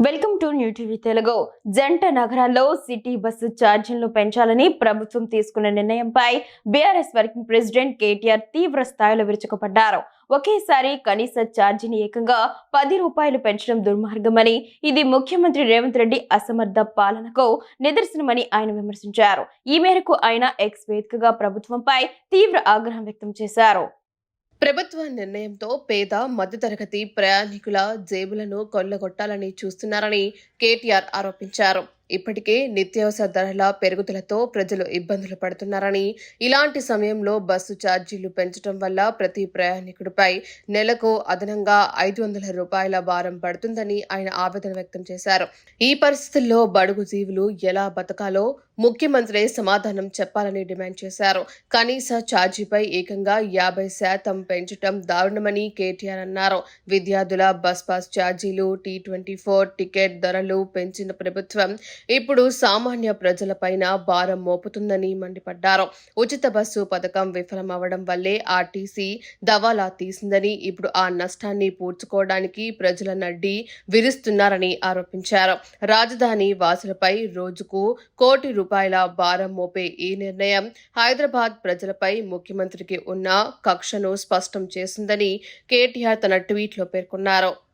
Welcome to new TV Telugu. జంట నగరాల్లో city bus ఛార్జీలను పెంచాలని ప్రభుత్వం తీసుకున్న నిర్ణయంపై బీఆర్ఎస్ వర్కింగ్ ప్రెసిడెంట్ కేటీఆర్ తీవ్ర స్థాయిలో విరుచుకుపడ్డారు. ఒకేసారి కనీస ఛార్జీని ఏకంగా ₹10 పెంచడం దుర్మార్గమని, ఇది ముఖ్యమంత్రి రేవంత్ రెడ్డి అసమర్థ పాలనకు నిదర్శనమని ఆయన విమర్శించారు. ఈ మేరకు ఆయన ఎక్స్ వేదికగా ప్రభుత్వంపై తీవ్ర ఆగ్రహం వ్యక్తం చేశారు. ప్రభుత్వ నిర్ణయంతో పేద మధ్యతరగతి ప్రయాణికుల జేబులను కొల్లగొట్టాలని చూస్తున్నారని కేటీఆర్ ఆరోపించారు. ఇప్పటికే నిత్యావసర ధరల పెరుగుదలతో ప్రజలు ఇబ్బందులు పడుతున్నారని, ఇలాంటి సమయంలో బస్సు ఛార్జీలు పెంచడం వల్ల ప్రతి ప్రయాణికుడిపై నెలకు అదనంగా ₹500 భారం పడుతుందని ఆయన ఆవేదన వ్యక్తం చేశారు. ఈ పరిస్థితుల్లో బడుగు జీవులు ఎలా బతకాలో ముఖ్యమంత్రి సమాధానం చెప్పాలని డిమాండ్ చేశారు. కనీస ఛార్జీపై ఏకంగా 50% పెంచడం దారుణమని కేటీఆర్ అన్నారు. విద్యార్థుల బస్ పాస్ ఛార్జీలు, T24 టికెట్ ధరలు పెంచిన ప్రభుత్వం ఇప్పుడు సామాన్య ప్రజలపైన భారం మోపుతుందని మండిపడ్డారు. ఉచిత బస్సు పథకం విఫలమవడం వల్లే ఆర్టీసీ దవాలా తీసిందని, ఇప్పుడు ఆ నష్టాన్ని పూడ్చుకోవడానికి ప్రజల నడ్డి విరుస్తున్నారని ఆరోపించారు. రాజధాని వాసులపై రోజుకు ₹1 కోటి భారం మోపే ఈ నిర్ణయం హైదరాబాద్ ప్రజలపై ముఖ్యమంత్రికి ఉన్న కక్షను స్పష్టం చేసిందని కేటీఆర్ తన ట్వీట్లో పేర్కొన్నారు.